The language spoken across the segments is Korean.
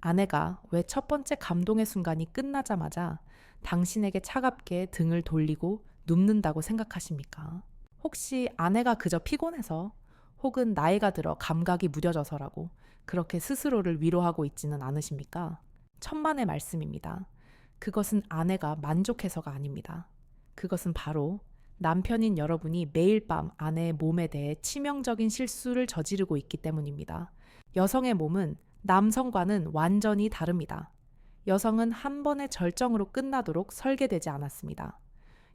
아내가 왜 첫 번째 감동의 순간이 끝나자마자 당신에게 차갑게 등을 돌리고 눕는다고 생각하십니까? 혹시 아내가 그저 피곤해서 혹은 나이가 들어 감각이 무뎌져서라고 그렇게 스스로를 위로하고 있지는 않으십니까? 천만의 말씀입니다. 그것은 아내가 만족해서가 아닙니다. 그것은 바로 남편인 여러분이 매일 밤 아내의 몸에 대해 치명적인 실수를 저지르고 있기 때문입니다. 여성의 몸은 남성과는 완전히 다릅니다. 여성은 한 번의 절정으로 끝나도록 설계되지 않았습니다.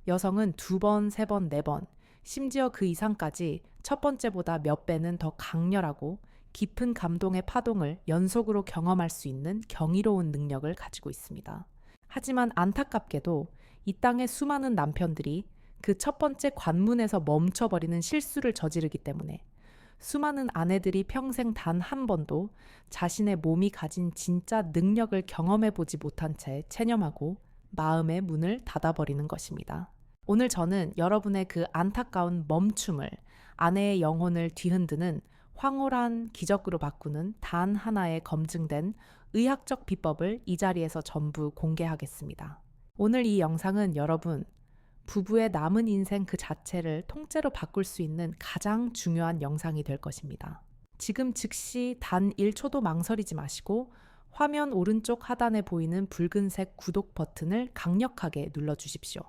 여성은 두 번, 세 번, 네 번, 심지어 그 이상까지 첫 번째보다 몇 배는 더 강렬하고 깊은 감동의 파동을 연속으로 경험할 수 있는 경이로운 능력을 가지고 있습니다. 하지만 안타깝게도 이 땅의 수많은 남편들이 그 첫 번째 관문에서 멈춰버리는 실수를 저지르기 때문에 수많은 아내들이 평생 단 한 번도 자신의 몸이 가진 진짜 능력을 경험해보지 못한 채 체념하고 마음의 문을 닫아버리는 것입니다. 오늘 저는 여러분의 그 안타까운 멈춤을 아내의 영혼을 뒤흔드는 황홀한 기적으로 바꾸는 단 하나의 검증된 의학적 비법을 이 자리에서 전부 공개하겠습니다. 오늘 이 영상은 여러분, 부부의 남은 인생 그 자체를 통째로 바꿀 수 있는 가장 중요한 영상이 될 것입니다. 지금 즉시 단 1초도 망설이지 마시고 화면 오른쪽 하단에 보이는 붉은색 구독 버튼을 강력하게 눌러주십시오.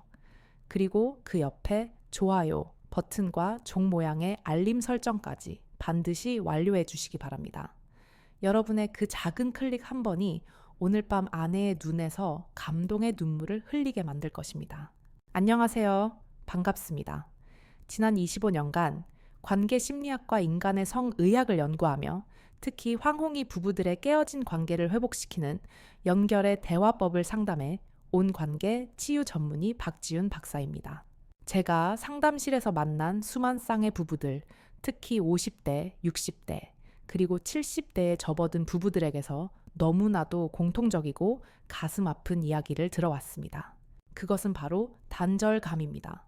그리고 그 옆에 좋아요 버튼과 종 모양의 알림 설정까지 반드시 완료해 주시기 바랍니다. 여러분의 그 작은 클릭 한 번이 오늘 밤 아내의 눈에서 감동의 눈물을 흘리게 만들 것입니다. 안녕하세요. 반갑습니다. 지난 25년간 관계 심리학과 인간의 성의학을 연구하며 특히 황홍이 부부들의 깨어진 관계를 회복시키는 연결의 대화법을 상담해 온 관계 치유 전문의 박지윤 박사입니다. 제가 상담실에서 만난 수만 쌍의 부부들, 특히 50대, 60대, 그리고 70대에 접어든 부부들에게서 너무나도 공통적이고 가슴 아픈 이야기를 들어왔습니다. 그것은 바로 단절감입니다.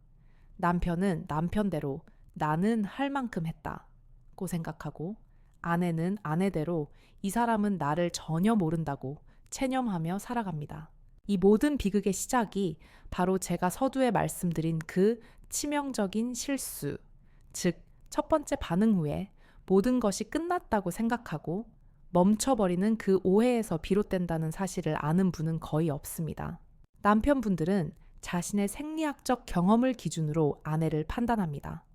남편은 남편대로 나는 할 만큼 했다고 생각하고 아내는 아내대로 이 사람은 나를 전혀 모른다고 체념하며 살아갑니다. 이 모든 비극의 시작이 바로 제가 서두에 말씀드린 그 치명적인 실수, 즉 첫 번째 반응 후에 모든 것이 끝났다고 생각하고 멈춰버리는 그 오해에서 비롯된다는 사실을 아는 분은 거의 없습니다. 남편분들은 자신의 생리학적 경험을 기준으로 아내를 판단합니다.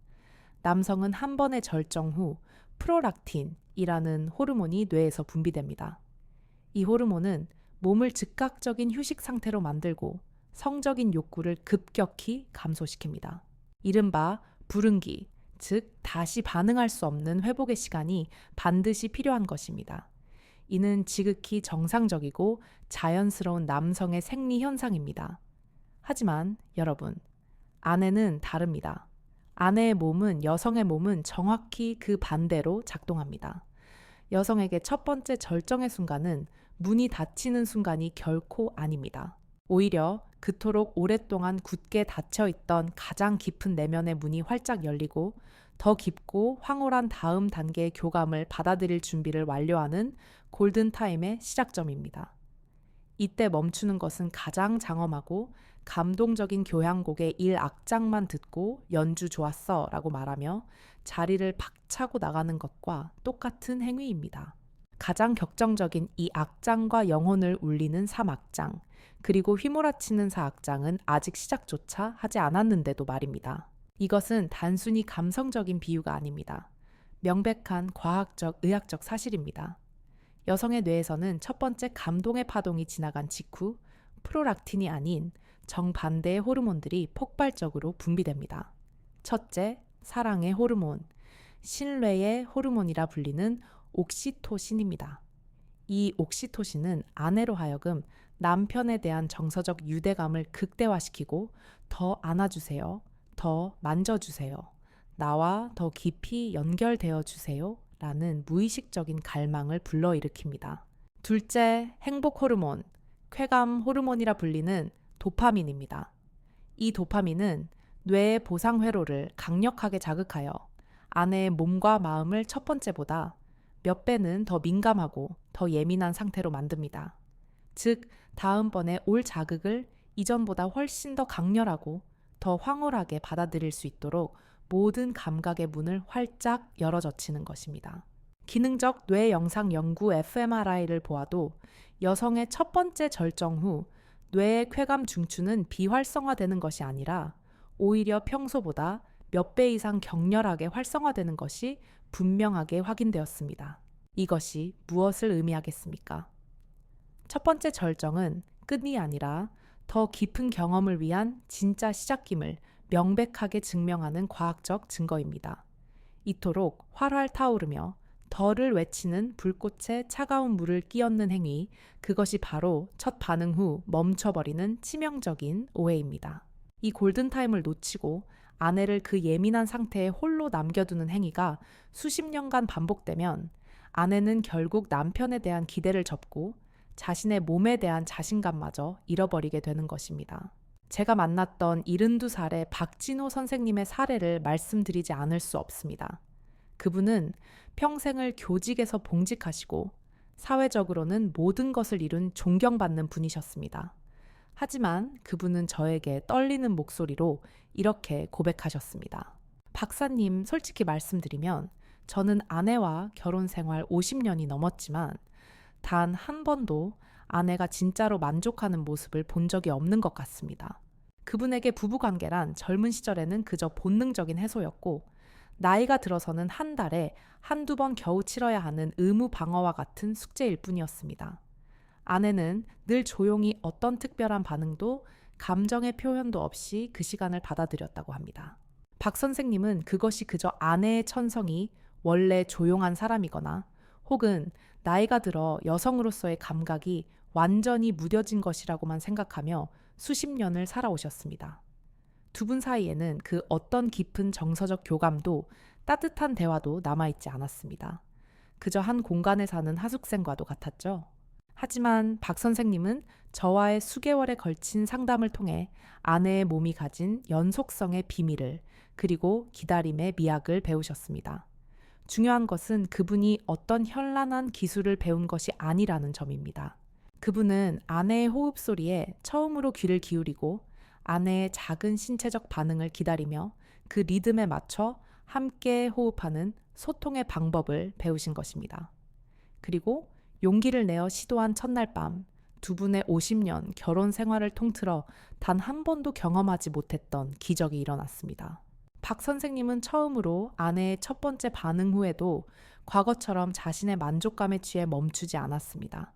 남성은 한 번의 절정 후 프롤락틴이라는 호르몬이 뇌에서 분비됩니다. 이 호르몬은 몸을 즉각적인 휴식 상태로 만들고 성적인 욕구를 급격히 감소시킵니다. 이른바 불응기, 즉 다시 반응할 수 없는 회복의 시간이 반드시 필요한 것입니다. 이는 지극히 정상적이고 자연스러운 남성의 생리 현상입니다. 하지만 여러분, 아내는 다릅니다. 아내의 몸은 여성의 몸은 정확히 그 반대로 작동합니다. 여성에게 첫 번째 절정의 순간은 문이 닫히는 순간이 결코 아닙니다. 오히려 그토록 오랫동안 굳게 닫혀있던 가장 깊은 내면의 문이 활짝 열리고 더 깊고 황홀한 다음 단계의 교감을 받아들일 준비를 완료하는 골든타임의 시작점입니다. 이때 멈추는 것은 가장 장엄하고 감동적인 교향곡의 1악장만 듣고 연주 좋았어 라고 말하며 자리를 박차고 나가는 것과 똑같은 행위입니다. 가장 격정적인 이 악장과 영혼을 울리는 3악장, 그리고 휘몰아치는 4악장은 아직 시작조차 하지 않았는데도 말입니다. 이것은 단순히 감성적인 비유가 아닙니다. 명백한 과학적, 의학적 사실입니다. 여성의 뇌에서는 첫 번째 감동의 파동이 지나간 직후 프롤락틴이 아닌 정반대의 호르몬들이 폭발적으로 분비됩니다. 첫째, 사랑의 호르몬, 신뢰의 호르몬이라 불리는 옥시토신입니다. 이 옥시토신은 아내로 하여금 남편에 대한 정서적 유대감을 극대화시키고 더 안아주세요, 더 만져주세요, 나와 더 깊이 연결되어 주세요 라는 무의식적인 갈망을 불러일으킵니다. 둘째, 행복 호르몬, 쾌감 호르몬이라 불리는 도파민입니다. 이 도파민은 뇌의 보상 회로를 강력하게 자극하여 아내의 몸과 마음을 첫 번째보다 몇 배는 더 민감하고 더 예민한 상태로 만듭니다. 즉, 다음번에 올 자극을 이전보다 훨씬 더 강렬하고 더 황홀하게 받아들일 수 있도록 모든 감각의 문을 활짝 열어젖히는 것입니다. 기능적 뇌 영상 연구 fMRI를 보아도 여성의 첫 번째 절정 후 뇌의 쾌감 중추는 비활성화되는 것이 아니라 오히려 평소보다 몇 배 이상 격렬하게 활성화되는 것이 분명하게 확인되었습니다. 이것이 무엇을 의미하겠습니까? 첫 번째 절정은 끝이 아니라 더 깊은 경험을 위한 진짜 시작임을 명백하게 증명하는 과학적 증거입니다. 이토록 활활 타오르며 덜을 외치는 불꽃에 차가운 물을 끼얹는 행위, 그것이 바로 첫 반응 후 멈춰버리는 치명적인 오해입니다. 이 골든타임을 놓치고 아내를 그 예민한 상태에 홀로 남겨두는 행위가 수십 년간 반복되면 아내는 결국 남편에 대한 기대를 접고 자신의 몸에 대한 자신감마저 잃어버리게 되는 것입니다. 제가 만났던 72살의 박진호 선생님의 사례를 말씀드리지 않을 수 없습니다. 그분은 평생을 교직에서 봉직하시고 사회적으로는 모든 것을 이룬 존경받는 분이셨습니다. 하지만 그분은 저에게 떨리는 목소리로 이렇게 고백하셨습니다. 박사님, 솔직히 말씀드리면 저는 아내와 결혼 생활 50년이 넘었지만 단 한 번도 아내가 진짜로 만족하는 모습을 본 적이 없는 것 같습니다. 그분에게 부부관계란 젊은 시절에는 그저 본능적인 해소였고 나이가 들어서는 한 달에 한두 번 겨우 치러야 하는 의무 방어와 같은 숙제일 뿐이었습니다. 아내는 늘 조용히 어떤 특별한 반응도 감정의 표현도 없이 그 시간을 받아들였다고 합니다. 박 선생님은 그것이 그저 아내의 천성이 원래 조용한 사람이거나 혹은 나이가 들어 여성으로서의 감각이 완전히 무뎌진 것이라고만 생각하며 수십 년을 살아오셨습니다. 두 분 사이에는 그 어떤 깊은 정서적 교감도 따뜻한 대화도 남아있지 않았습니다. 그저 한 공간에 사는 하숙생과도 같았죠. 하지만 박 선생님은 저와의 수개월에 걸친 상담을 통해 아내의 몸이 가진 연속성의 비밀을 그리고 기다림의 미학을 배우셨습니다. 중요한 것은 그분이 어떤 현란한 기술을 배운 것이 아니라는 점입니다. 그분은 아내의 호흡 소리에 처음으로 귀를 기울이고 아내의 작은 신체적 반응을 기다리며 그 리듬에 맞춰 함께 호흡하는 소통의 방법을 배우신 것입니다. 그리고 용기를 내어 시도한 첫날 밤, 두 분의 50년 결혼 생활을 통틀어 단 한 번도 경험하지 못했던 기적이 일어났습니다. 박 선생님은 처음으로 아내의 첫 번째 반응 후에도 과거처럼 자신의 만족감에 취해 멈추지 않았습니다.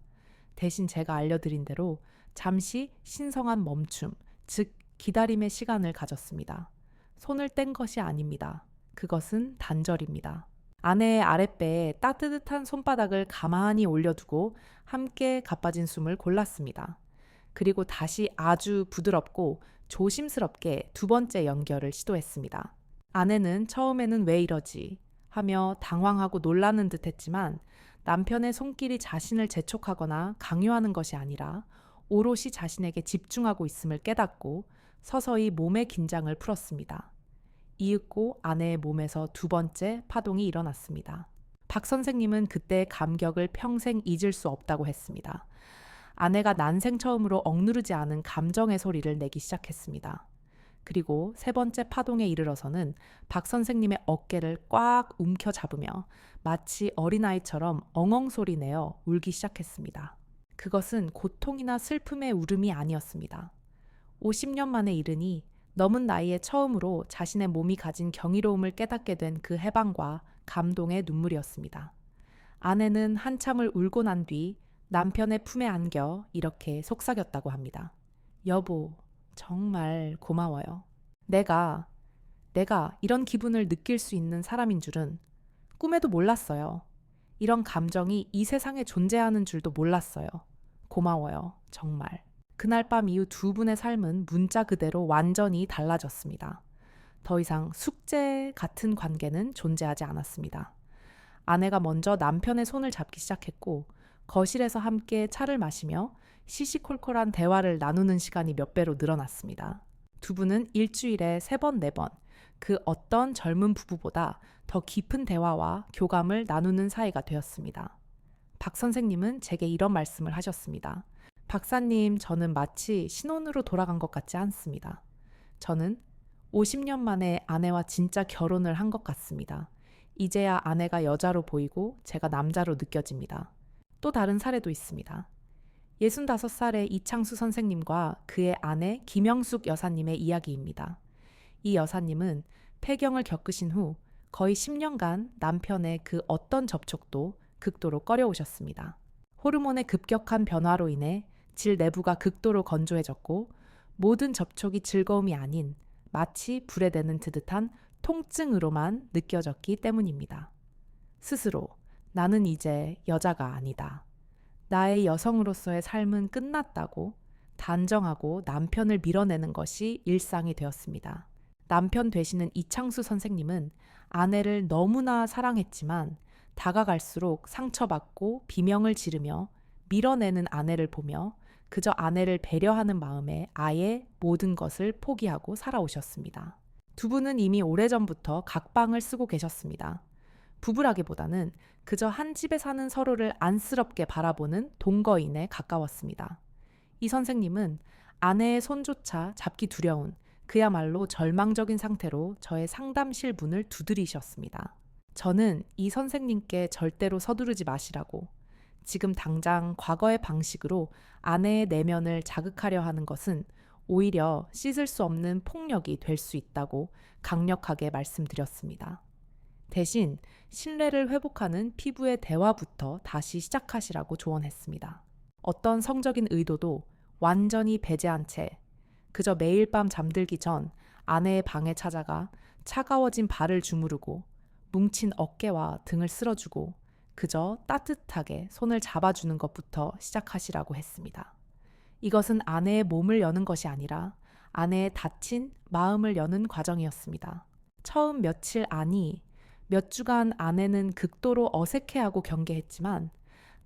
대신 제가 알려드린 대로 잠시 신성한 멈춤, 즉 기다림의 시간을 가졌습니다. 손을 뗀 것이 아닙니다. 그것은 단절입니다. 아내의 아랫배에 따뜻한 손바닥을 가만히 올려두고 함께 가빠진 숨을 골랐습니다. 그리고 다시 아주 부드럽고 조심스럽게 두 번째 연결을 시도했습니다. 아내는 처음에는 왜 이러지 하며 당황하고 놀라는 듯 했지만 남편의 손길이 자신을 재촉하거나 강요하는 것이 아니라 오롯이 자신에게 집중하고 있음을 깨닫고 서서히 몸의 긴장을 풀었습니다. 이윽고 아내의 몸에서 두 번째 파동이 일어났습니다. 박 선생님은 그때의 감격을 평생 잊을 수 없다고 했습니다. 아내가 난생 처음으로 억누르지 않은 감정의 소리를 내기 시작했습니다. 그리고 세 번째 파동에 이르러서는 박 선생님의 어깨를 꽉 움켜잡으며 마치 어린아이처럼 엉엉 소리 내어 울기 시작했습니다. 그것은 고통이나 슬픔의 울음이 아니었습니다. 50년 만에 이르니 넘은 나이에 처음으로 자신의 몸이 가진 경이로움을 깨닫게 된 그 해방과 감동의 눈물이었습니다. 아내는 한참을 울고 난 뒤 남편의 품에 안겨 이렇게 속삭였다고 합니다. 여보, 정말 고마워요. 내가 이런 기분을 느낄 수 있는 사람인 줄은 꿈에도 몰랐어요. 이런 감정이 이 세상에 존재하는 줄도 몰랐어요. 고마워요, 정말. 그날 밤 이후 두 분의 삶은 문자 그대로 완전히 달라졌습니다. 더 이상 숙제 같은 관계는 존재하지 않았습니다. 아내가 먼저 남편의 손을 잡기 시작했고 거실에서 함께 차를 마시며 시시콜콜한 대화를 나누는 시간이 몇 배로 늘어났습니다. 두 분은 일주일에 3번, 4번, 그 어떤 젊은 부부보다 더 깊은 대화와 교감을 나누는 사이가 되었습니다. 박 선생님은 제게 이런 말씀을 하셨습니다. 박사님, 저는 마치 신혼으로 돌아간 것 같지 않습니다. 저는 50년 만에 아내와 진짜 결혼을 한 것 같습니다. 이제야 아내가 여자로 보이고 제가 남자로 느껴집니다. 또 다른 사례도 있습니다. 65살의 이창수 선생님과 그의 아내 김영숙 여사님의 이야기입니다. 이 여사님은 폐경을 겪으신 후 거의 10년간 남편의 그 어떤 접촉도 극도로 꺼려오셨습니다. 호르몬의 급격한 변화로 인해 질 내부가 극도로 건조해졌고 모든 접촉이 즐거움이 아닌 마치 불에 대는 듯한 통증으로만 느껴졌기 때문입니다. 스스로 나는 이제 여자가 아니다. 나의 여성으로서의 삶은 끝났다고 단정하고 남편을 밀어내는 것이 일상이 되었습니다. 남편 되시는 이창수 선생님은 아내를 너무나 사랑했지만 다가갈수록 상처받고 비명을 지르며 밀어내는 아내를 보며 그저 아내를 배려하는 마음에 아예 모든 것을 포기하고 살아오셨습니다. 두 분은 이미 오래전부터 각방을 쓰고 계셨습니다. 부부라기보다는 그저 한 집에 사는 서로를 안쓰럽게 바라보는 동거인에 가까웠습니다. 이 선생님은 아내의 손조차 잡기 두려운 그야말로 절망적인 상태로 저의 상담실 문을 두드리셨습니다. 저는 이 선생님께 절대로 서두르지 마시라고, 지금 당장 과거의 방식으로 아내의 내면을 자극하려 하는 것은 오히려 씻을 수 없는 폭력이 될 수 있다고 강력하게 말씀드렸습니다. 대신 신뢰를 회복하는 피부의 대화부터 다시 시작하시라고 조언했습니다. 어떤 성적인 의도도 완전히 배제한 채 그저 매일 밤 잠들기 전 아내의 방에 찾아가 차가워진 발을 주무르고 뭉친 어깨와 등을 쓸어주고 그저 따뜻하게 손을 잡아주는 것부터 시작하시라고 했습니다. 이것은 아내의 몸을 여는 것이 아니라 아내의 다친 마음을 여는 과정이었습니다. 처음 며칠 아니 몇 주간 아내는 극도로 어색해하고 경계했지만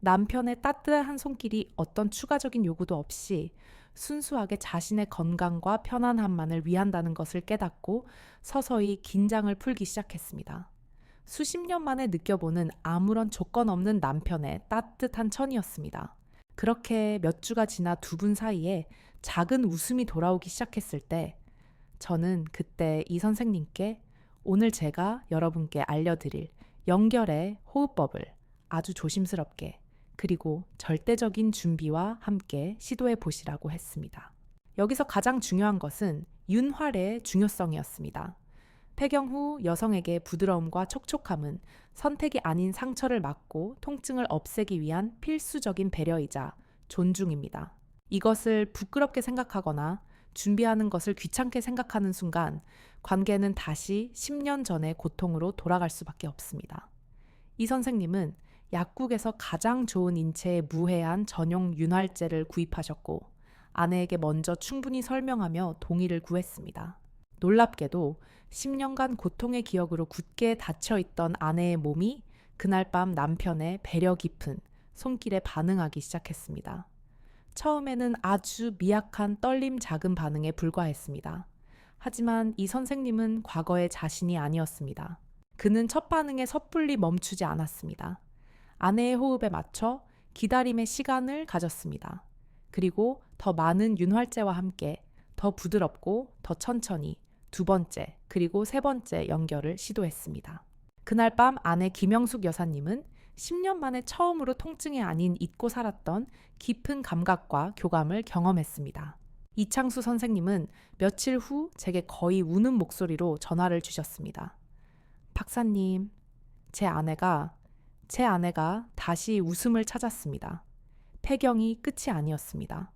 남편의 따뜻한 손길이 어떤 추가적인 요구도 없이 순수하게 자신의 건강과 편안함만을 위한다는 것을 깨닫고 서서히 긴장을 풀기 시작했습니다. 수십 년 만에 느껴보는 아무런 조건 없는 남편의 따뜻한 천이었습니다. 그렇게 몇 주가 지나 두 분 사이에 작은 웃음이 돌아오기 시작했을 때 저는 그때 이 선생님께 오늘 제가 여러분께 알려드릴 연결의 호흡법을 아주 조심스럽게 그리고 절대적인 준비와 함께 시도해 보시라고 했습니다. 여기서 가장 중요한 것은 윤활의 중요성이었습니다. 폐경 후 여성에게 부드러움과 촉촉함은 선택이 아닌 상처를 막고 통증을 없애기 위한 필수적인 배려이자 존중입니다. 이것을 부끄럽게 생각하거나 준비하는 것을 귀찮게 생각하는 순간 관계는 다시 10년 전의 고통으로 돌아갈 수밖에 없습니다. 이 선생님은 약국에서 가장 좋은 인체에 무해한 전용 윤활제를 구입하셨고 아내에게 먼저 충분히 설명하며 동의를 구했습니다. 놀랍게도 10년간 고통의 기억으로 굳게 닫혀있던 아내의 몸이 그날 밤 남편의 배려 깊은 손길에 반응하기 시작했습니다. 처음에는 아주 미약한 떨림 작은 반응에 불과했습니다. 하지만 이 선생님은 과거의 자신이 아니었습니다. 그는 첫 반응에 섣불리 멈추지 않았습니다. 아내의 호흡에 맞춰 기다림의 시간을 가졌습니다. 그리고 더 많은 윤활제와 함께 더 부드럽고 더 천천히 두 번째 그리고 세 번째 연결을 시도했습니다. 그날 밤 아내 김영숙 여사님은 10년 만에 처음으로 통증이 아닌 잊고 살았던 깊은 감각과 교감을 경험했습니다. 이창수 선생님은 며칠 후 제게 거의 우는 목소리로 전화를 주셨습니다. 박사님, 제 아내가 다시 웃음을 찾았습니다. 폐경이 끝이 아니었습니다.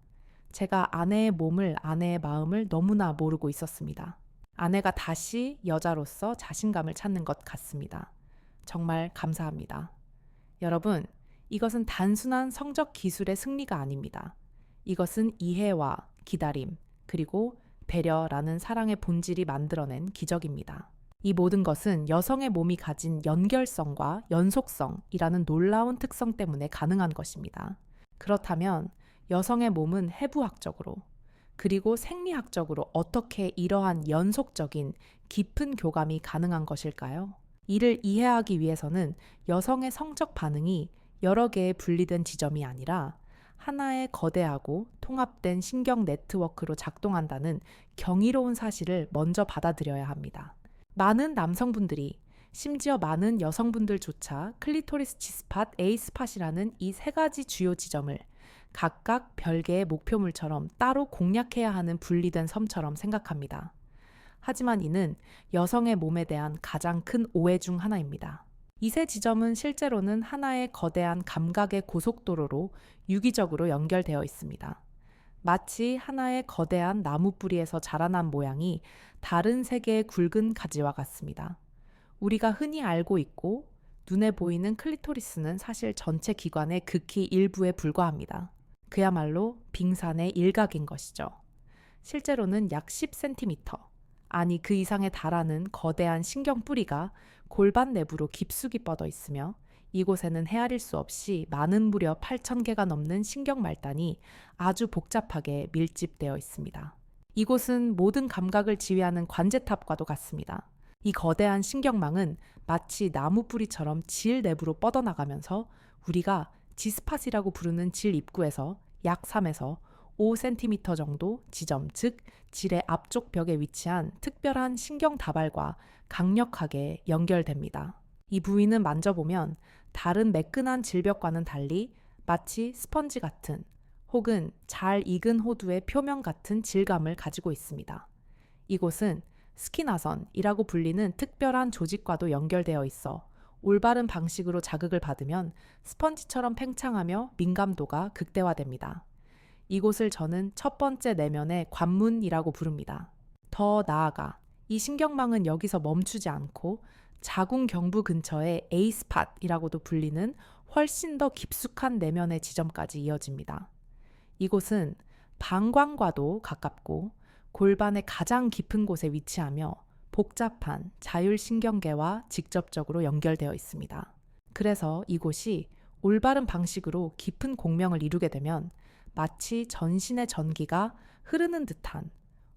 제가 아내의 몸을, 아내의 마음을 너무나 모르고 있었습니다. 아내가 다시 여자로서 자신감을 찾는 것 같습니다. 정말 감사합니다. 여러분, 이것은 단순한 성적 기술의 승리가 아닙니다. 이것은 이해와 기다림, 그리고 배려라는 사랑의 본질이 만들어낸 기적입니다. 이 모든 것은 여성의 몸이 가진 연결성과 연속성이라는 놀라운 특성 때문에 가능한 것입니다. 그렇다면 여성의 몸은 해부학적으로, 그리고 생리학적으로 어떻게 이러한 연속적인 깊은 교감이 가능한 것일까요? 이를 이해하기 위해서는 여성의 성적 반응이 여러 개의 분리된 지점이 아니라 하나의 거대하고 통합된 신경 네트워크로 작동한다는 경이로운 사실을 먼저 받아들여야 합니다. 많은 남성분들이, 심지어 많은 여성분들조차 클리토리스 G스팟, A스팟이라는 이 세 가지 주요 지점을 각각 별개의 목표물처럼 따로 공략해야 하는 분리된 섬처럼 생각합니다. 하지만 이는 여성의 몸에 대한 가장 큰 오해 중 하나입니다. 이 세 지점은 실제로는 하나의 거대한 감각의 고속도로로 유기적으로 연결되어 있습니다. 마치 하나의 거대한 나무 뿌리에서 자라난 모양이 다른 세 개의 굵은 가지와 같습니다. 우리가 흔히 알고 있고 눈에 보이는 클리토리스는 사실 전체 기관의 극히 일부에 불과합니다. 그야말로 빙산의 일각인 것이죠. 실제로는 약 10cm, 아니 그 이상에 달하는 거대한 신경 뿌리가 골반 내부로 깊숙이 뻗어 있으며 이곳에는 헤아릴 수 없이 많은 무려 8,000개가 넘는 신경 말단이 아주 복잡하게 밀집되어 있습니다. 이곳은 모든 감각을 지휘하는 관제탑과도 같습니다. 이 거대한 신경망은 마치 나무 뿌리처럼 질 내부로 뻗어나가면서 우리가 G스팟이라고 부르는 질 입구에서 약 3에서 5cm 정도 지점, 즉 질의 앞쪽 벽에 위치한 특별한 신경 다발과 강력하게 연결됩니다. 이 부위는 만져보면 다른 매끈한 질벽과는 달리 마치 스펀지 같은 혹은 잘 익은 호두의 표면 같은 질감을 가지고 있습니다. 이곳은 스키나선이라고 불리는 특별한 조직과도 연결되어 있어 올바른 방식으로 자극을 받으면 스펀지처럼 팽창하며 민감도가 극대화됩니다. 이곳을 저는 첫 번째 내면의 관문이라고 부릅니다. 더 나아가 이 신경망은 여기서 멈추지 않고 자궁 경부 근처의 A스팟이라고도 불리는 훨씬 더 깊숙한 내면의 지점까지 이어집니다. 이곳은 방광과도 가깝고 골반의 가장 깊은 곳에 위치하며 복잡한 자율신경계와 직접적으로 연결되어 있습니다. 그래서 이곳이 올바른 방식으로 깊은 공명을 이루게 되면 마치 전신의 전기가 흐르는 듯한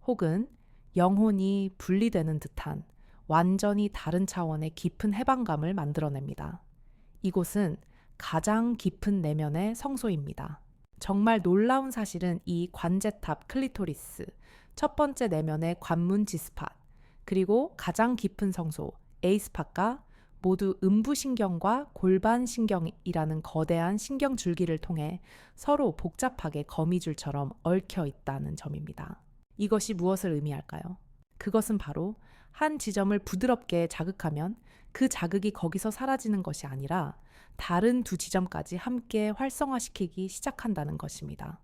혹은 영혼이 분리되는 듯한 완전히 다른 차원의 깊은 해방감을 만들어냅니다. 이곳은 가장 깊은 내면의 성소입니다. 정말 놀라운 사실은 이 관제탑 클리토리스, 첫 번째 내면의 관문 G스팟, 그리고 가장 깊은 성소 A스팟과 모두 음부신경과 골반신경이라는 거대한 신경줄기를 통해 서로 복잡하게 거미줄처럼 얽혀 있다는 점입니다. 이것이 무엇을 의미할까요? 그것은 바로 한 지점을 부드럽게 자극하면 그 자극이 거기서 사라지는 것이 아니라 다른 두 지점까지 함께 활성화시키기 시작한다는 것입니다.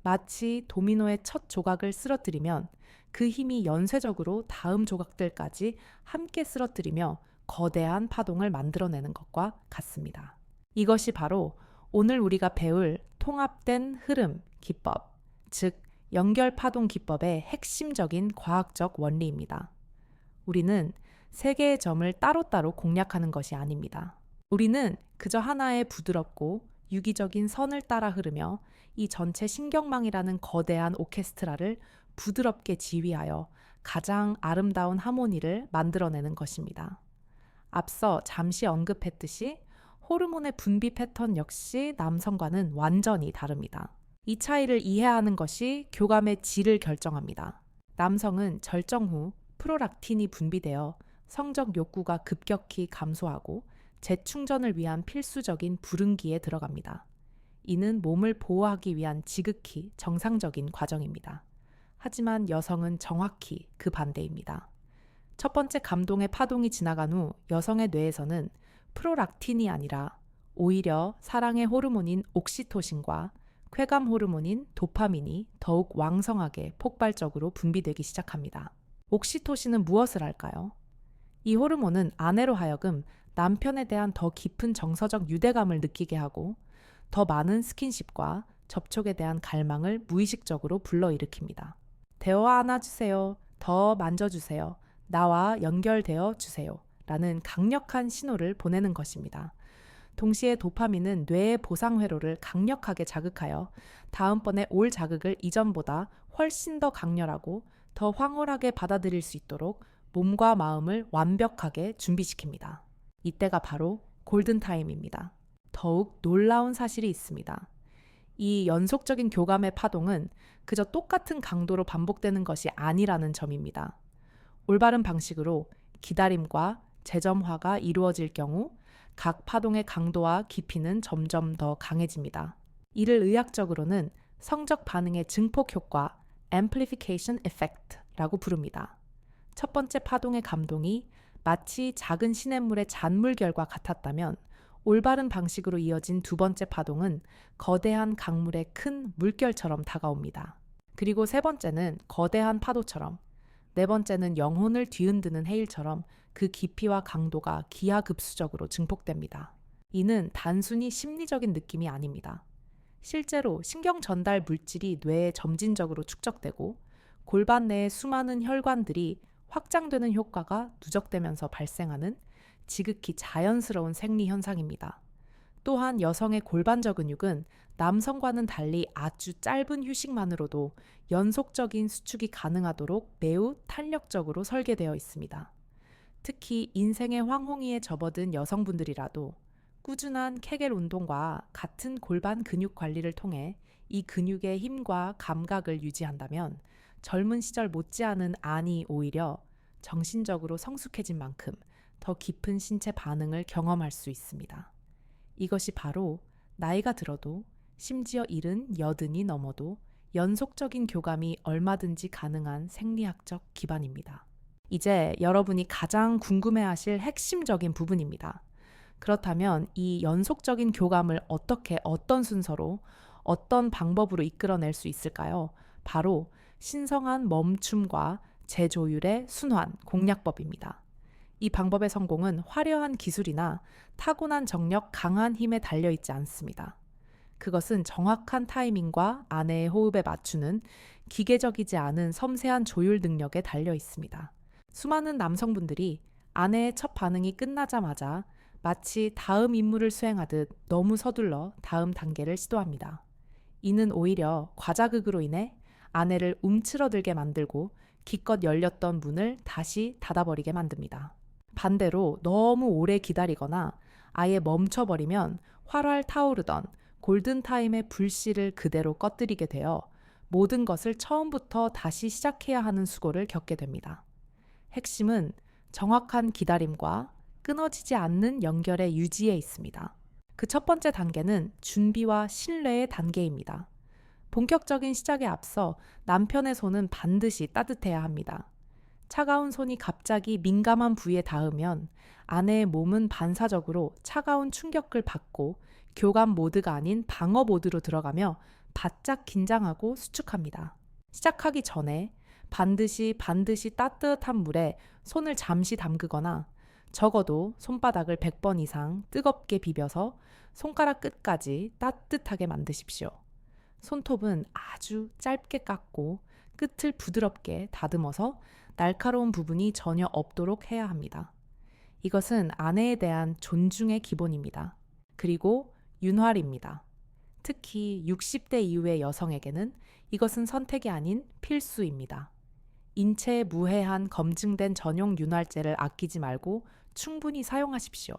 마치 도미노의 첫 조각을 쓰러뜨리면 그 힘이 연쇄적으로 다음 조각들까지 함께 쓰러뜨리며 거대한 파동을 만들어내는 것과 같습니다. 이것이 바로 오늘 우리가 배울 통합된 흐름 기법, 즉 연결 파동 기법의 핵심적인 과학적 원리입니다. 우리는 세 개의 점을 따로따로 공략하는 것이 아닙니다. 우리는 그저 하나의 부드럽고 유기적인 선을 따라 흐르며 이 전체 신경망이라는 거대한 오케스트라를 부드럽게 지휘하여 가장 아름다운 하모니를 만들어내는 것입니다. 앞서 잠시 언급했듯이 호르몬의 분비 패턴 역시 남성과는 완전히 다릅니다. 이 차이를 이해하는 것이 교감의 질을 결정합니다. 남성은 절정 후 프롤락틴이 분비되어 성적 욕구가 급격히 감소하고 재충전을 위한 필수적인 불응기에 들어갑니다. 이는 몸을 보호하기 위한 지극히 정상적인 과정입니다. 하지만 여성은 정확히 그 반대입니다. 첫 번째 감동의 파동이 지나간 후 여성의 뇌에서는 프롤락틴이 아니라 오히려 사랑의 호르몬인 옥시토신과 쾌감 호르몬인 도파민이 더욱 왕성하게 폭발적으로 분비되기 시작합니다. 옥시토신은 무엇을 할까요? 이 호르몬은 아내로 하여금 남편에 대한 더 깊은 정서적 유대감을 느끼게 하고 더 많은 스킨십과 접촉에 대한 갈망을 무의식적으로 불러일으킵니다. 대화 안아주세요. 더 만져주세요. 나와 연결되어 주세요. 라는 강력한 신호를 보내는 것입니다. 동시에 도파민은 뇌의 보상 회로를 강력하게 자극하여 다음번에 올 자극을 이전보다 훨씬 더 강렬하고 더 황홀하게 받아들일 수 있도록 몸과 마음을 완벽하게 준비시킵니다. 이때가 바로 골든타임입니다. 더욱 놀라운 사실이 있습니다. 이 연속적인 교감의 파동은 그저 똑같은 강도로 반복되는 것이 아니라는 점입니다. 올바른 방식으로 기다림과 재점화가 이루어질 경우 각 파동의 강도와 깊이는 점점 더 강해집니다. 이를 의학적으로는 성적 반응의 증폭 효과, amplification effect라고 부릅니다. 첫 번째 파동의 감동이 마치 작은 시냇물의 잔물결과 같았다면 올바른 방식으로 이어진 두 번째 파동은 거대한 강물의 큰 물결처럼 다가옵니다. 그리고 세 번째는 거대한 파도처럼, 네 번째는 영혼을 뒤흔드는 해일처럼 그 깊이와 강도가 기하급수적으로 증폭됩니다. 이는 단순히 심리적인 느낌이 아닙니다. 실제로 신경 전달 물질이 뇌에 점진적으로 축적되고 골반 내의 수많은 혈관들이 확장되는 효과가 누적되면서 발생하는 지극히 자연스러운 생리 현상입니다. 또한 여성의 골반저 근육은 남성과는 달리 아주 짧은 휴식만으로도 연속적인 수축이 가능하도록 매우 탄력적으로 설계되어 있습니다. 특히 인생의 황홍이에 접어든 여성분들이라도 꾸준한 케겔 운동과 같은 골반 근육 관리를 통해 이 근육의 힘과 감각을 유지한다면 젊은 시절 못지않은 안이 오히려 정신적으로 성숙해진 만큼 더 깊은 신체 반응을 경험할 수 있습니다. 이것이 바로 나이가 들어도 심지어 70, 80이 넘어도 연속적인 교감이 얼마든지 가능한 생리학적 기반입니다. 이제 여러분이 가장 궁금해하실 핵심적인 부분입니다. 그렇다면 이 연속적인 교감을 어떻게 어떤 순서로 어떤 방법으로 이끌어낼 수 있을까요? 바로 신성한 멈춤과 재조율의 순환 공략법입니다. 이 방법의 성공은 화려한 기술이나 타고난 정력, 강한 힘에 달려있지 않습니다. 그것은 정확한 타이밍과 아내의 호흡에 맞추는 기계적이지 않은 섬세한 조율 능력에 달려 있습니다. 수많은 남성분들이 아내의 첫 반응이 끝나자마자 마치 다음 임무를 수행하듯 너무 서둘러 다음 단계를 시도합니다. 이는 오히려 과자극으로 인해 아내를 움츠러들게 만들고 기껏 열렸던 문을 다시 닫아버리게 만듭니다. 반대로 너무 오래 기다리거나 아예 멈춰버리면 활활 타오르던 골든타임의 불씨를 그대로 꺼뜨리게 되어 모든 것을 처음부터 다시 시작해야 하는 수고를 겪게 됩니다. 핵심은 정확한 기다림과 끊어지지 않는 연결의 유지에 있습니다. 그 첫 번째 단계는 준비와 신뢰의 단계입니다. 본격적인 시작에 앞서 남편의 손은 반드시 따뜻해야 합니다. 차가운 손이 갑자기 민감한 부위에 닿으면 아내의 몸은 반사적으로 차가운 충격을 받고 교감 모드가 아닌 방어 모드로 들어가며 바짝 긴장하고 수축합니다. 시작하기 전에 반드시 따뜻한 물에 손을 잠시 담그거나 적어도 손바닥을 100번 이상 뜨겁게 비벼서 손가락 끝까지 따뜻하게 만드십시오. 손톱은 아주 짧게 깎고 끝을 부드럽게 다듬어서 날카로운 부분이 전혀 없도록 해야 합니다. 이것은 아내에 대한 존중의 기본입니다. 그리고 윤활입니다. 특히 60대 이후의 여성에게는 이것은 선택이 아닌 필수입니다. 인체에 무해한 검증된 전용 윤활제를 아끼지 말고 충분히 사용하십시오.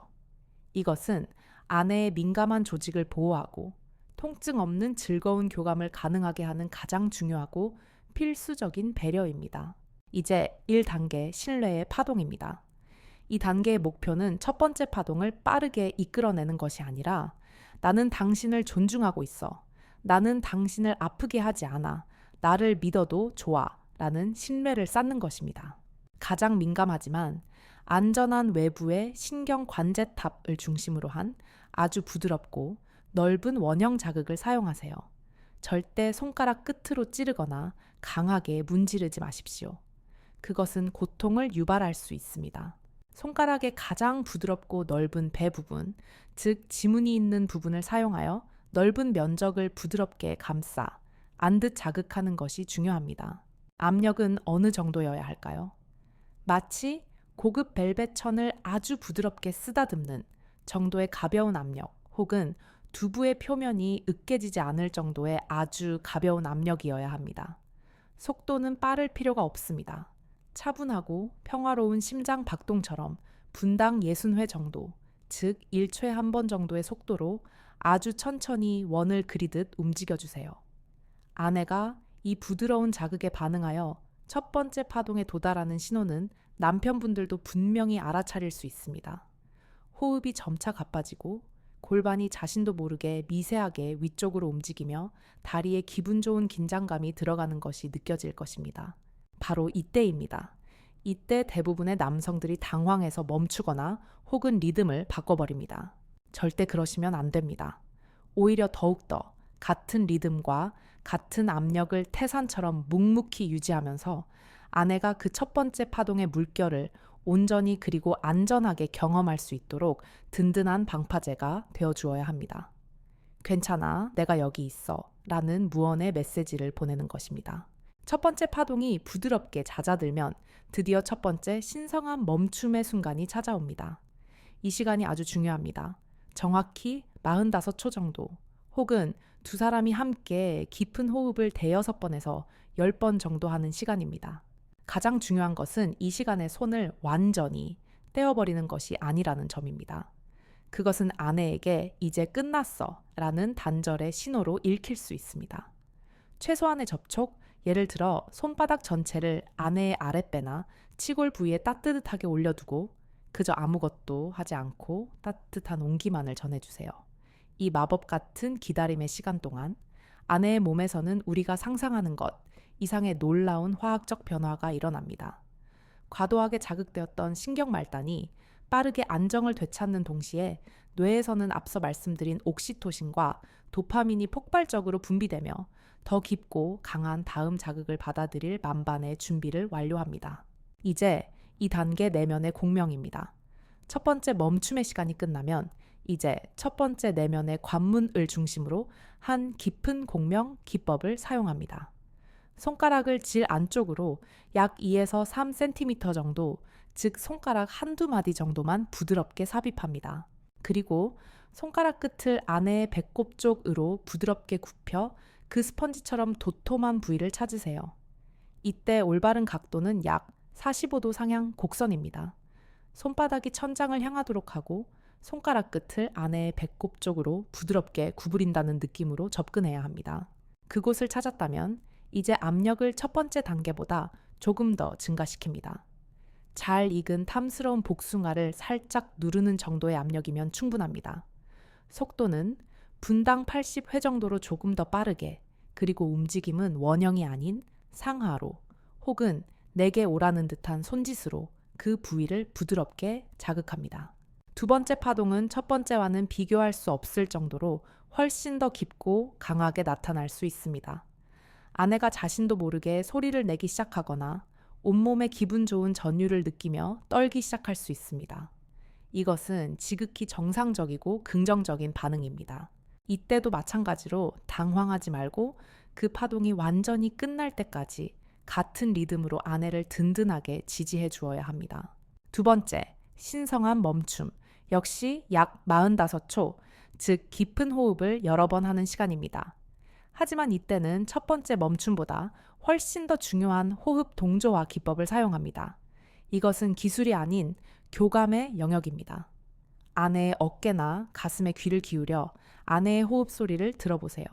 이것은 아내의 민감한 조직을 보호하고 통증 없는 즐거운 교감을 가능하게 하는 가장 중요하고 필수적인 배려입니다. 이제 1단계 신뢰의 파동입니다. 이 단계의 목표는 첫 번째 파동을 빠르게 이끌어내는 것이 아니라 나는 당신을 존중하고 있어. 나는 당신을 아프게 하지 않아. 나를 믿어도 좋아. 라는 신뢰를 쌓는 것입니다. 가장 민감하지만 안전한 외부의 신경 관제탑을 중심으로 한 아주 부드럽고 넓은 원형 자극을 사용하세요. 절대 손가락 끝으로 찌르거나 강하게 문지르지 마십시오. 그것은 고통을 유발할 수 있습니다. 손가락의 가장 부드럽고 넓은 배 부분, 즉 지문이 있는 부분을 사용하여 넓은 면적을 부드럽게 감싸 안듯 자극하는 것이 중요합니다. 압력은 어느 정도여야 할까요? 마치 고급 벨벳 천을 아주 부드럽게 쓰다듬는 정도의 가벼운 압력 혹은 두부의 표면이 으깨지지 않을 정도의 아주 가벼운 압력이어야 합니다. 속도는 빠를 필요가 없습니다. 차분하고 평화로운 심장 박동처럼 분당 60회 정도, 즉 1초에 한 번 정도의 속도로 아주 천천히 원을 그리듯 움직여주세요. 아내가 이 부드러운 자극에 반응하여 첫 번째 파동에 도달하는 신호는 남편분들도 분명히 알아차릴 수 있습니다. 호흡이 점차 가빠지고 골반이 자신도 모르게 미세하게 위쪽으로 움직이며 다리에 기분 좋은 긴장감이 들어가는 것이 느껴질 것입니다. 바로 이때입니다. 이때 대부분의 남성들이 당황해서 멈추거나 혹은 리듬을 바꿔버립니다. 절대 그러시면 안 됩니다. 오히려 더욱더 같은 리듬과 같은 압력을 태산처럼 묵묵히 유지하면서 아내가 그 첫 번째 파동의 물결을 온전히 그리고 안전하게 경험할 수 있도록 든든한 방파제가 되어주어야 합니다. 괜찮아, 내가 여기 있어 라는 무언의 메시지를 보내는 것입니다. 첫 번째 파동이 부드럽게 잦아들면 드디어 첫 번째 신성한 멈춤의 순간이 찾아옵니다. 이 시간이 아주 중요합니다. 정확히 45초 정도 혹은 두 사람이 함께 깊은 호흡을 대여섯 번에서 10번 정도 하는 시간입니다. 가장 중요한 것은 이 시간에 손을 완전히 떼어버리는 것이 아니라는 점입니다. 그것은 아내에게 이제 끝났어 라는 단절의 신호로 읽힐 수 있습니다. 최소한의 접촉, 예를 들어 손바닥 전체를 아내의 아랫배나 치골 부위에 따뜻하게 올려두고 그저 아무것도 하지 않고 따뜻한 온기만을 전해주세요. 이 마법 같은 기다림의 시간 동안 아내의 몸에서는 우리가 상상하는 것 이상의 놀라운 화학적 변화가 일어납니다. 과도하게 자극되었던 신경 말단이 빠르게 안정을 되찾는 동시에 뇌에서는 앞서 말씀드린 옥시토신과 도파민이 폭발적으로 분비되며 더 깊고 강한 다음 자극을 받아들일 만반의 준비를 완료합니다. 이제 이 단계 내면의 공명입니다. 첫 번째 멈춤의 시간이 끝나면 이제 첫 번째 내면의 관문을 중심으로 한 깊은 공명 기법을 사용합니다. 손가락을 질 안쪽으로 약 2에서 3cm 정도, 즉 손가락 한두 마디 정도만 부드럽게 삽입합니다. 그리고 손가락 끝을 아내의 배꼽 쪽으로 부드럽게 굽혀 그 스펀지처럼 도톰한 부위를 찾으세요. 이때 올바른 각도는 약 45도 상향 곡선입니다. 손바닥이 천장을 향하도록 하고 손가락 끝을 아내의 배꼽 쪽으로 부드럽게 구부린다는 느낌으로 접근해야 합니다. 그곳을 찾았다면 이제 압력을 첫 번째 단계보다 조금 더 증가시킵니다. 잘 익은 탐스러운 복숭아를 살짝 누르는 정도의 압력이면 충분합니다. 속도는 분당 80회 정도로 조금 더 빠르게, 그리고 움직임은 원형이 아닌 상하로 혹은 내게 오라는 듯한 손짓으로 그 부위를 부드럽게 자극합니다. 두 번째 파동은 첫 번째와는 비교할 수 없을 정도로 훨씬 더 깊고 강하게 나타날 수 있습니다. 아내가 자신도 모르게 소리를 내기 시작하거나 온몸에 기분 좋은 전율을 느끼며 떨기 시작할 수 있습니다. 이것은 지극히 정상적이고 긍정적인 반응입니다. 이때도 마찬가지로 당황하지 말고 그 파동이 완전히 끝날 때까지 같은 리듬으로 아내를 든든하게 지지해 주어야 합니다. 두 번째, 신성한 멈춤. 역시 약 45초, 즉 깊은 호흡을 여러 번 하는 시간입니다. 하지만 이때는 첫 번째 멈춤보다 훨씬 더 중요한 호흡 동조와 기법을 사용합니다. 이것은 기술이 아닌 교감의 영역입니다. 아내의 어깨나 가슴에 귀를 기울여 아내의 호흡 소리를 들어보세요.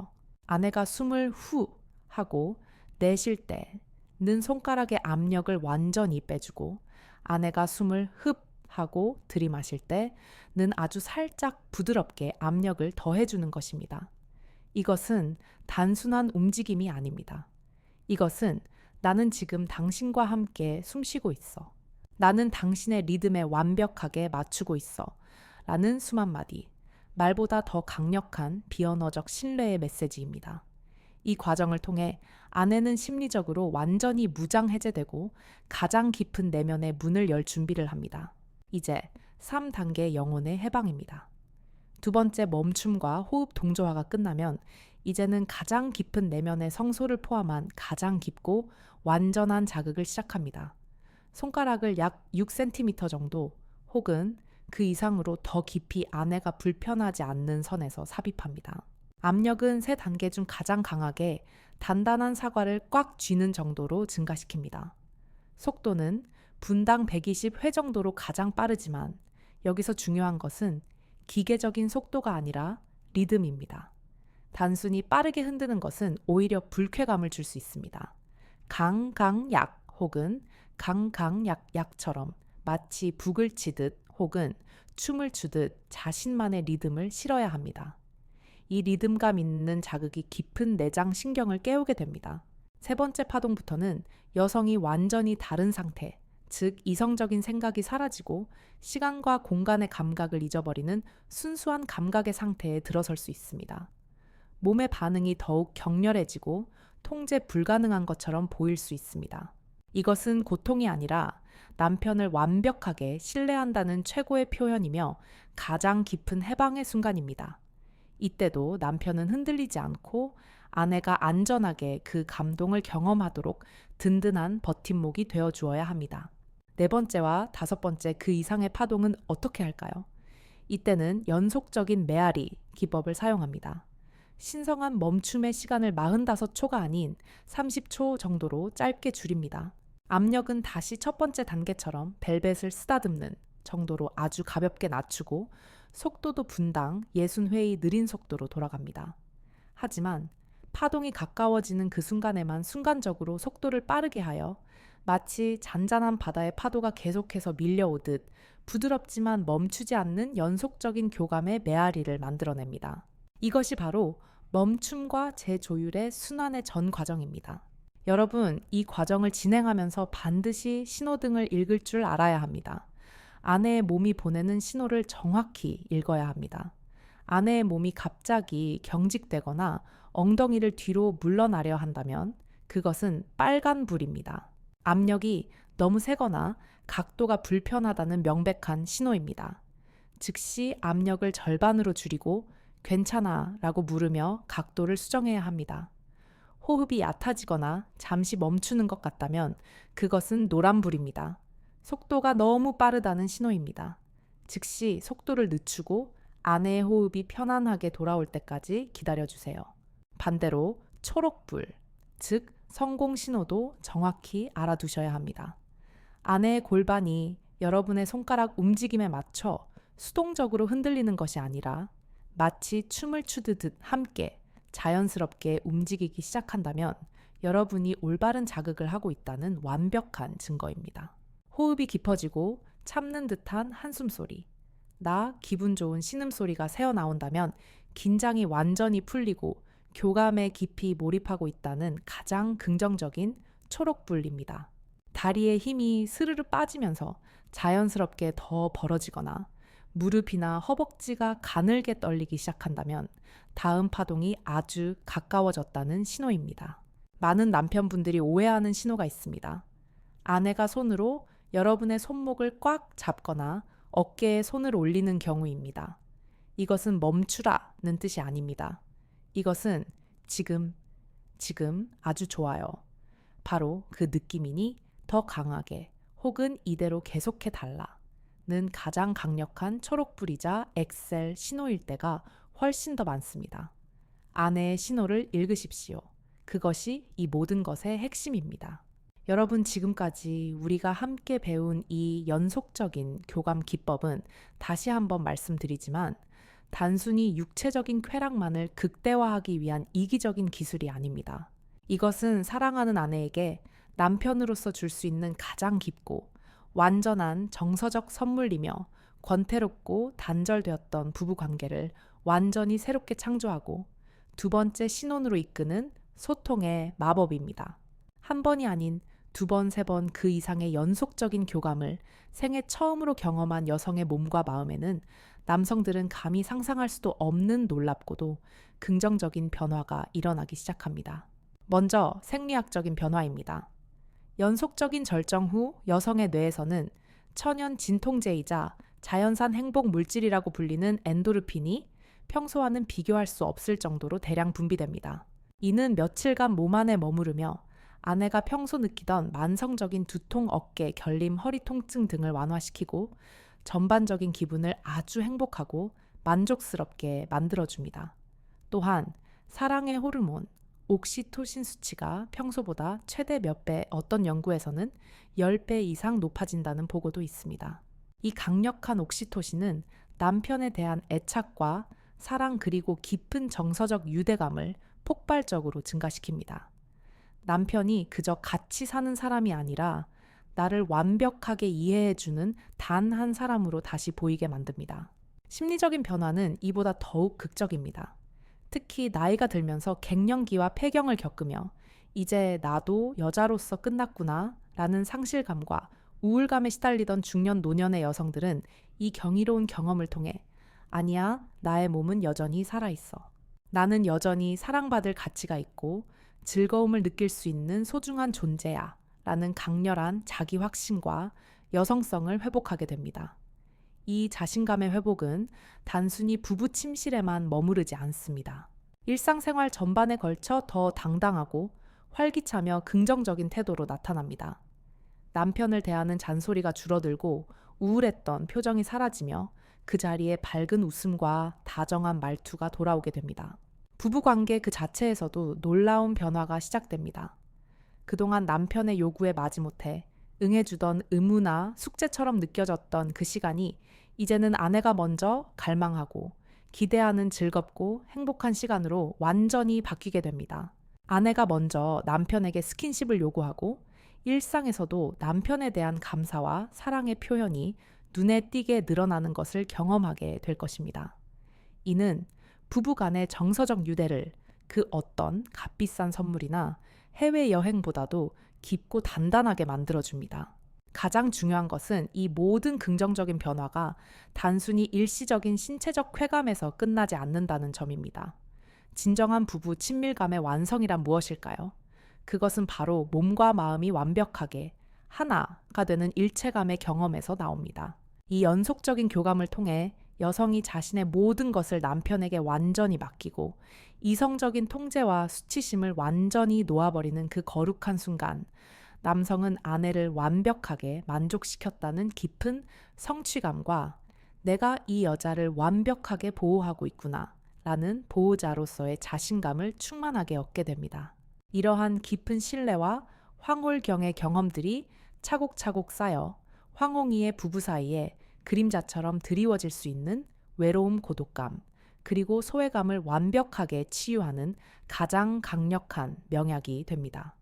아내가 숨을 후 하고 내쉴 때는 손가락의 압력을 완전히 빼주고 아내가 숨을 흡 하고 들이마실 때는 아주 살짝 부드럽게 압력을 더해주는 것입니다. 이것은 단순한 움직임이 아닙니다. 이것은 나는 지금 당신과 함께 숨쉬고 있어. 나는 당신의 리듬에 완벽하게 맞추고 있어. 라는 숨 한마디. 말보다 더 강력한 비언어적 신뢰의 메시지입니다. 이 과정을 통해 아내는 심리적으로 완전히 무장 해제되고 가장 깊은 내면의 문을 열 준비를 합니다. 이제 3단계 영혼의 해방입니다. 두 번째 멈춤과 호흡 동조화가 끝나면 이제는 가장 깊은 내면의 성소를 포함한 가장 깊고 완전한 자극을 시작합니다. 손가락을 약 6cm 정도 혹은 그 이상으로 더 깊이 아내가 불편하지 않는 선에서 삽입합니다. 압력은 세 단계 중 가장 강하게 단단한 사과를 꽉 쥐는 정도로 증가시킵니다. 속도는 분당 120회 정도로 가장 빠르지만 여기서 중요한 것은 기계적인 속도가 아니라 리듬입니다. 단순히 빠르게 흔드는 것은 오히려 불쾌감을 줄 수 있습니다. 강강약 혹은 강강약약처럼 마치 북을 치듯 혹은 춤을 추듯 자신만의 리듬을 실어야 합니다. 이 리듬감 있는 자극이 깊은 내장 신경을 깨우게 됩니다. 세 번째 파동부터는 여성이 완전히 다른 상태, 즉 이성적인 생각이 사라지고 시간과 공간의 감각을 잊어버리는 순수한 감각의 상태에 들어설 수 있습니다. 몸의 반응이 더욱 격렬해지고 통제 불가능한 것처럼 보일 수 있습니다. 이것은 고통이 아니라 남편을 완벽하게 신뢰한다는 최고의 표현이며 가장 깊은 해방의 순간입니다. 이때도 남편은 흔들리지 않고 아내가 안전하게 그 감동을 경험하도록 든든한 버팀목이 되어 주어야 합니다. 네 번째와 다섯 번째 그 이상의 파동은 어떻게 할까요? 이때는 연속적인 메아리 기법을 사용합니다. 신성한 멈춤의 시간을 45초가 아닌 30초 정도로 짧게 줄입니다. 압력은 다시 첫 번째 단계처럼 벨벳을 쓰다듬는 정도로 아주 가볍게 낮추고 속도도 분당 60회의 느린 속도로 돌아갑니다. 하지만 파동이 가까워지는 그 순간에만 순간적으로 속도를 빠르게 하여 마치 잔잔한 바다의 파도가 계속해서 밀려오듯 부드럽지만 멈추지 않는 연속적인 교감의 메아리를 만들어냅니다. 이것이 바로 멈춤과 재조율의 순환의 전 과정입니다. 여러분, 이 과정을 진행하면서 반드시 신호등을 읽을 줄 알아야 합니다. 아내의 몸이 보내는 신호를 정확히 읽어야 합니다. 아내의 몸이 갑자기 경직되거나 엉덩이를 뒤로 물러나려 한다면 그것은 빨간불입니다. 압력이 너무 세거나 각도가 불편하다는 명백한 신호입니다. 즉시 압력을 절반으로 줄이고 괜찮아 라고 물으며 각도를 수정해야 합니다. 호흡이 얕아지거나 잠시 멈추는 것 같다면 그것은 노란불입니다. 속도가 너무 빠르다는 신호입니다. 즉시 속도를 늦추고 아내의 호흡이 편안하게 돌아올 때까지 기다려주세요. 반대로 초록불, 즉 성공 신호도 정확히 알아두셔야 합니다. 아내의 골반이 여러분의 손가락 움직임에 맞춰 수동적으로 흔들리는 것이 아니라 마치 춤을 추듯 함께 자연스럽게 움직이기 시작한다면 여러분이 올바른 자극을 하고 있다는 완벽한 증거입니다. 호흡이 깊어지고 참는 듯한 한숨소리, 나 기분 좋은 신음소리가 새어나온다면 긴장이 완전히 풀리고 교감에 깊이 몰입하고 있다는 가장 긍정적인 초록불입니다. 다리의 힘이 스르르 빠지면서 자연스럽게 더 벌어지거나 무릎이나 허벅지가 가늘게 떨리기 시작한다면 다음 파동이 아주 가까워졌다는 신호입니다. 많은 남편분들이 오해하는 신호가 있습니다. 아내가 손으로 여러분의 손목을 꽉 잡거나 어깨에 손을 올리는 경우입니다. 이것은 멈추라는 뜻이 아닙니다. 이것은 지금 아주 좋아요. 바로 그 느낌이니 더 강하게 혹은 이대로 계속해 달라는 가장 강력한 초록불이자 엑셀 신호일 때가 훨씬 더 많습니다. 아내의 신호를 읽으십시오. 그것이 이 모든 것의 핵심입니다. 여러분, 지금까지 우리가 함께 배운 이 연속적인 교감 기법은 다시 한번 말씀드리지만 단순히 육체적인 쾌락만을 극대화하기 위한 이기적인 기술이 아닙니다. 이것은 사랑하는 아내에게 남편으로서 줄 수 있는 가장 깊고 완전한 정서적 선물이며 권태롭고 단절되었던 부부관계를 완전히 새롭게 창조하고 두 번째 신혼으로 이끄는 소통의 마법입니다. 한 번이 아닌 두 번, 세 번 그 이상의 연속적인 교감을 생애 처음으로 경험한 여성의 몸과 마음에는 남성들은 감히 상상할 수도 없는 놀랍고도 긍정적인 변화가 일어나기 시작합니다. 먼저 생리학적인 변화입니다. 연속적인 절정 후 여성의 뇌에서는 천연 진통제이자 자연산 행복 물질이라고 불리는 엔도르핀이 평소와는 비교할 수 없을 정도로 대량 분비됩니다. 이는 며칠간 몸 안에 머무르며 아내가 평소 느끼던 만성적인 두통, 어깨, 결림, 허리 통증 등을 완화시키고 전반적인 기분을 아주 행복하고 만족스럽게 만들어줍니다. 또한 사랑의 호르몬, 옥시토신 수치가 평소보다 최대 몇 배, 어떤 연구에서는 10배 이상 높아진다는 보고도 있습니다. 이 강력한 옥시토신은 남편에 대한 애착과 사랑 그리고 깊은 정서적 유대감을 폭발적으로 증가시킵니다. 남편이 그저 같이 사는 사람이 아니라 나를 완벽하게 이해해주는 단 한 사람으로 다시 보이게 만듭니다. 심리적인 변화는 이보다 더욱 극적입니다. 특히 나이가 들면서 갱년기와 폐경을 겪으며 이제 나도 여자로서 끝났구나 라는 상실감과 우울감에 시달리던 중년 노년의 여성들은 이 경이로운 경험을 통해 아니야, 나의 몸은 여전히 살아있어. 나는 여전히 사랑받을 가치가 있고 즐거움을 느낄 수 있는 소중한 존재야 라는 강렬한 자기 확신과 여성성을 회복하게 됩니다. 이 자신감의 회복은 단순히 부부 침실에만 머무르지 않습니다. 일상생활 전반에 걸쳐 더 당당하고 활기차며 긍정적인 태도로 나타납니다. 남편을 대하는 잔소리가 줄어들고 우울했던 표정이 사라지며 그 자리에 밝은 웃음과 다정한 말투가 돌아오게 됩니다. 부부관계 그 자체에서도 놀라운 변화가 시작됩니다. 그동안 남편의 요구에 마지못해 응해주던 의무나 숙제처럼 느껴졌던 그 시간이 이제는 아내가 먼저 갈망하고 기대하는 즐겁고 행복한 시간으로 완전히 바뀌게 됩니다. 아내가 먼저 남편에게 스킨십을 요구하고 일상에서도 남편에 대한 감사와 사랑의 표현이 눈에 띄게 늘어나는 것을 경험하게 될 것입니다. 이는 부부 간의 정서적 유대를 그 어떤 값비싼 선물이나 해외여행보다도 깊고 단단하게 만들어줍니다. 가장 중요한 것은 이 모든 긍정적인 변화가 단순히 일시적인 신체적 쾌감에서 끝나지 않는다는 점입니다. 진정한 부부 친밀감의 완성이란 무엇일까요? 그것은 바로 몸과 마음이 완벽하게 하나가 되는 일체감의 경험에서 나옵니다. 이 연속적인 교감을 통해 여성이 자신의 모든 것을 남편에게 완전히 맡기고 이성적인 통제와 수치심을 완전히 놓아버리는 그 거룩한 순간, 남성은 아내를 완벽하게 만족시켰다는 깊은 성취감과 내가 이 여자를 완벽하게 보호하고 있구나 라는 보호자로서의 자신감을 충만하게 얻게 됩니다. 이러한 깊은 신뢰와 황홀경의 경험들이 차곡차곡 쌓여 황홍이의 부부 사이에 그림자처럼 드리워질 수 있는 외로움, 고독감, 그리고 소외감을 완벽하게 치유하는 가장 강력한 명약이 됩니다.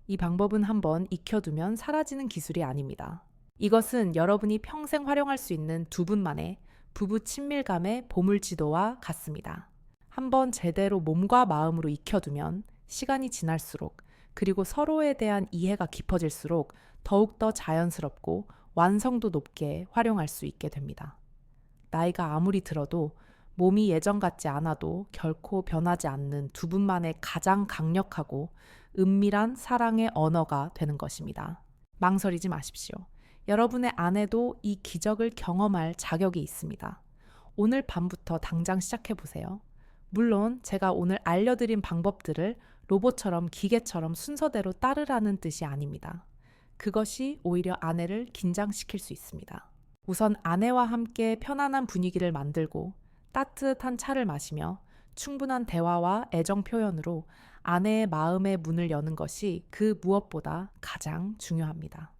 이 방법은 한번 익혀두면 사라지는 기술이 아닙니다. 이것은 여러분이 평생 활용할 수 있는 두 분만의 부부 친밀감의 보물지도와 같습니다. 한번 제대로 몸과 마음으로 익혀두면 시간이 지날수록 그리고 서로에 대한 이해가 깊어질수록 더욱더 자연스럽고 완성도 높게 활용할 수 있게 됩니다. 나이가 아무리 들어도 몸이 예전 같지 않아도 결코 변하지 않는 두 분만의 가장 강력하고 은밀한 사랑의 언어가 되는 것입니다. 망설이지 마십시오. 여러분의 아내도 이 기적을 경험할 자격이 있습니다. 오늘 밤부터 당장 시작해보세요. 물론 제가 오늘 알려드린 방법들을 로봇처럼 기계처럼 순서대로 따르라는 뜻이 아닙니다. 그것이 오히려 아내를 긴장시킬 수 있습니다. 우선 아내와 함께 편안한 분위기를 만들고 따뜻한 차를 마시며 충분한 대화와 애정 표현으로 아내의 마음의 문을 여는 것이 그 무엇보다 가장 중요합니다.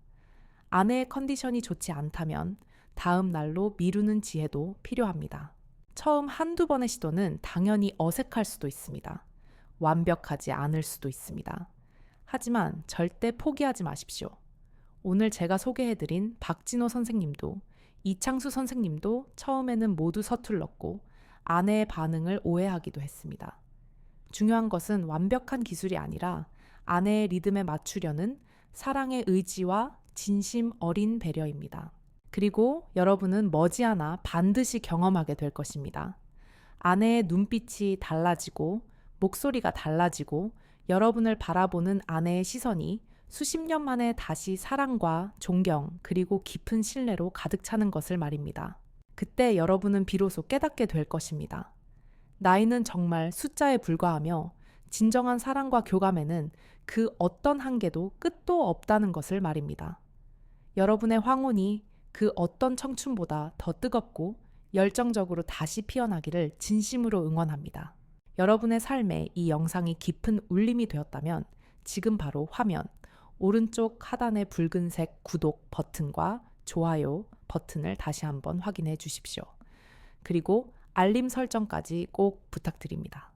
아내의 컨디션이 좋지 않다면 다음 날로 미루는 지혜도 필요합니다. 처음 한두 번의 시도는 당연히 어색할 수도 있습니다. 완벽하지 않을 수도 있습니다. 하지만 절대 포기하지 마십시오. 오늘 제가 소개해드린 박진호 선생님도 이창수 선생님도 처음에는 모두 서툴렀고 아내의 반응을 오해하기도 했습니다. 중요한 것은 완벽한 기술이 아니라 아내의 리듬에 맞추려는 사랑의 의지와 진심 어린 배려입니다. 그리고 여러분은 머지않아 반드시 경험하게 될 것입니다. 아내의 눈빛이 달라지고 목소리가 달라지고 여러분을 바라보는 아내의 시선이 수십 년 만에 다시 사랑과 존경 그리고 깊은 신뢰로 가득 차는 것을 말입니다. 그때 여러분은 비로소 깨닫게 될 것입니다. 나이는 정말 숫자에 불과하며 진정한 사랑과 교감에는 그 어떤 한계도 끝도 없다는 것을 말입니다. 여러분의 황혼이 그 어떤 청춘보다 더 뜨겁고 열정적으로 다시 피어나기를 진심으로 응원합니다. 여러분의 삶에 이 영상이 깊은 울림이 되었다면 지금 바로 화면 오른쪽 하단의 붉은색 구독 버튼과 좋아요 버튼을 다시 한번 확인해 주십시오. 그리고 알림 설정까지 꼭 부탁드립니다.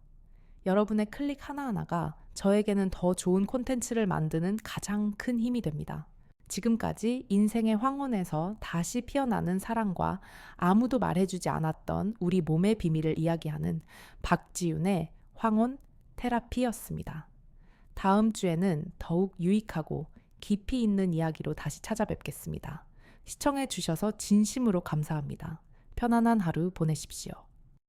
여러분의 클릭 하나하나가 저에게는 더 좋은 콘텐츠를 만드는 가장 큰 힘이 됩니다. 지금까지 인생의 황혼에서 다시 피어나는 사랑과 아무도 말해주지 않았던 우리 몸의 비밀을 이야기하는 박지윤의 황혼 테라피였습니다. 다음 주에는 더욱 유익하고 깊이 있는 이야기로 다시 찾아뵙겠습니다. 시청해 주셔서 진심으로 감사합니다. 편안한 하루 보내십시오.